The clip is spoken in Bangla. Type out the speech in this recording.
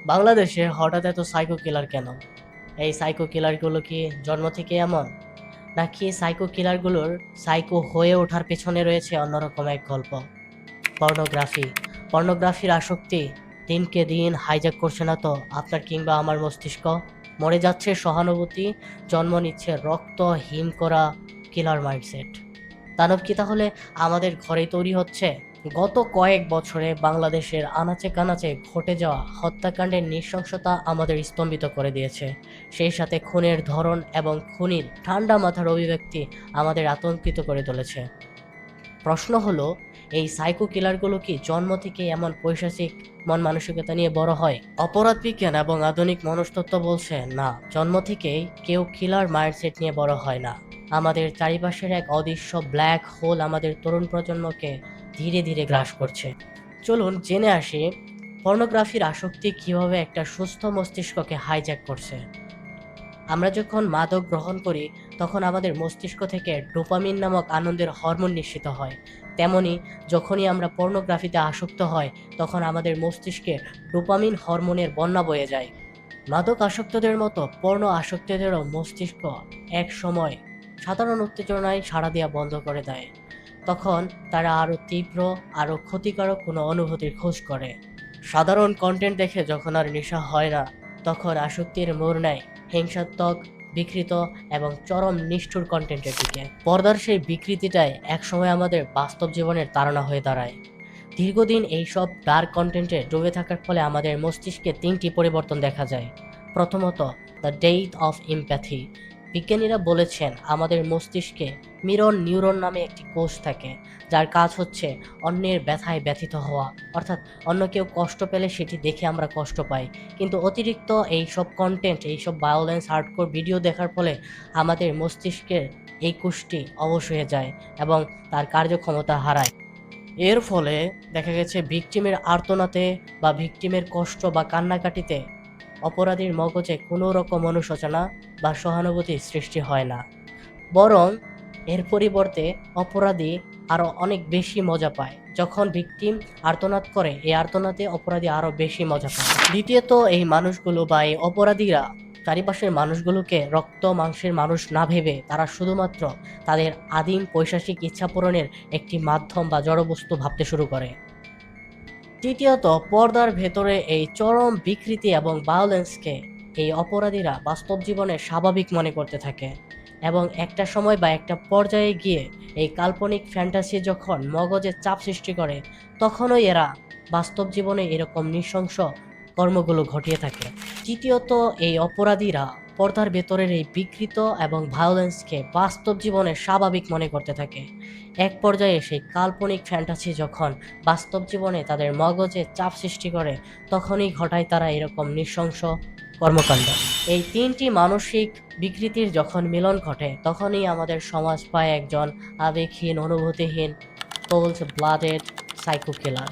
বাংলাদেশে হঠাৎ এত সাইকো কিলার কেন? এই সাইকো কিলারগুলো কি জন্ম থেকে এমন, নাকি সাইকো কিলারগুলোর সাইকো হয়ে ওঠার পেছনে রয়েছে অন্যরকম এক গল্প? পর্নোগ্রাফি পর্নোগ্রাফির আসক্তি দিনকে দিন হাইজ্যাক করছে না তো আপনার কিংবা আমার মস্তিষ্ক? মরে যাচ্ছে সহানুভূতি, জন্ম নিচ্ছে রক্ত হিম করা কিলার মাইন্ডসেট। দানব কি তাহলে আমাদের ঘরেই তৈরি হচ্ছে? গত কয়েক বছরে বাংলাদেশের আনাচে কানাচে ঘটে যাওয়া হত্যাকাণ্ডের নৃশংসতা আমাদের স্তম্ভিত করে দিয়েছে। সেই সাথে খুনের ধরন এবং খুনির ঠান্ডা মাথার অভিব্যক্তি আমাদের আতঙ্কিত করে তুলেছে। প্রশ্ন হলো, এই সাইকো কিলারগুলো কি জন্ম থেকে এমন পৈশাচিক মন মানসিকতা নিয়ে বড় হয়? অপরাধ বিজ্ঞান এবং আধুনিক মনস্তত্ত্ব বলছে না, জন্ম থেকেই কেউ কিলার মাইন্ডসেট নিয়ে বড় হয় না। আমাদের চারিপাশের এক অদৃশ্য ব্ল্যাক হোল আমাদের তরুণ প্রজন্মকে ধীরে ধীরে গ্রাস করছে। চলুন জেনে আসি পর্নোগ্রাফির আসক্তি কিভাবে একটা সুস্থ মস্তিষ্ককে হাইজ্যাক করছে। আমরা যখন মাদক গ্রহণ করি তখন আমাদের মস্তিষ্ক থেকে ডোপামিন নামক আনন্দের হরমোন নিঃসৃত হয়। তেমনি যখনই আমরা পর্নোগ্রাফিতে আসক্ত হয় তখন আমাদের মস্তিষ্কে ডোপামিন হরমোনের বন্যা বয়ে যায়। মাদক আসক্তদের মতো পর্নো আসক্তদেরও মস্তিষ্ক এক সময় সাধারণ উত্তেজনায় সাড়া দেওয়া বন্ধ করে দেয়। তখন তারা আরও তীব্র, আরও ক্ষতিকারক কোনো অনুভূতির খোঁজ করে। সাধারণ কন্টেন্ট দেখে যখন আর নেশা হয় না, তখন আসক্তির মোড় নেয় হিংসাত্মক, বিকৃত এবং চরম নিষ্ঠুর কন্টেন্টের দিকে। পর্দার সেই বিকৃতিটাই একসময় আমাদের বাস্তব জীবনের তাড়না হয়ে দাঁড়ায়। দীর্ঘদিন এইসব ডার্ক কন্টেন্টে ডুবে থাকার ফলে আমাদের মস্তিষ্কে 3টি পরিবর্তন দেখা যায়। প্রথমত, দ্য ডেথ অফ এমপ্যাথি। বিজ্ঞানীরা বলেছেন আমাদের মস্তিষ্কে মিরর নিউরন নামে একটি কোষ থাকে, যার কাজ হচ্ছে অন্যের ব্যথায় ব্যথিত হওয়া, অর্থাৎ অন্য কেউ কষ্ট পেলে সেটি দেখে আমরা কষ্ট পাই। কিন্তু অতিরিক্ত এইসব কন্টেন্ট, এইসব ভায়োলেন্স, হার্ডকোর ভিডিও দেখার ফলে আমাদের মস্তিষ্কের এই কোষটি অবশ হয়ে যায় এবং তার কার্যক্ষমতা হারায়। এর ফলে দেখা গেছে ভিকটিমের আর্তনাতে বা ভিকটিমের কষ্ট বা কান্নাকাটিতে অপরাধীর মগজে কোনো রকম অনুশোচনা বা সহানুভূতির সৃষ্টি হয় না, বরং এর পরিবর্তে অপরাধী আরও অনেক বেশি মজা পায়। যখন ভিকটিম আর্তনাদ করে, এই আর্তনাদে অপরাধী আরও বেশি মজা পায়। দ্বিতীয়ত, এই মানুষগুলো বা এই অপরাধীরা চারিপাশের মানুষগুলোকে রক্ত মাংসের মানুষ না ভেবে তারা শুধুমাত্র তাদের আদিম পৈশাচিক ইচ্ছা পূরণের একটি মাধ্যম বা জড়বস্তু ভাবতে শুরু করে। তৃতীয়ত, পর্দার ভেতরে এই চরম বিকৃতি এবং ভায়োলেন্সকে এই অপরাধীরা বাস্তব জীবনে স্বাভাবিক মনে করতে থাকে এবং একটা সময় বা একটা পর্যায়ে গিয়ে এই কাল্পনিক ফ্যান্টাসি যখন মগজে চাপ সৃষ্টি করে, তখনই এরা বাস্তব জীবনে এরকম নৃশংস কর্মগুলো ঘটিয়ে থাকে। তৃতীয়ত, এই অপরাধীরা পর্দার ভেতরের এই বিকৃত এবং ভায়োলেন্সকে বাস্তব জীবনে স্বাভাবিক মনে করতে থাকে। এক পর্যায়ে সেই কাল্পনিক ফ্যান্টাসি যখন বাস্তব জীবনে তাদের মগজে চাপ সৃষ্টি করে, তখনই ঘটায় তারা এরকম নৃশংস কর্মকাণ্ড। এই 3টি মানসিক বিকৃতির যখন মিলন ঘটে, তখনই আমাদের সমাজ পায় একজন আবেগহীন, অনুভূতিহীন, কোল্ড ব্লাডেড সাইকো কিলার।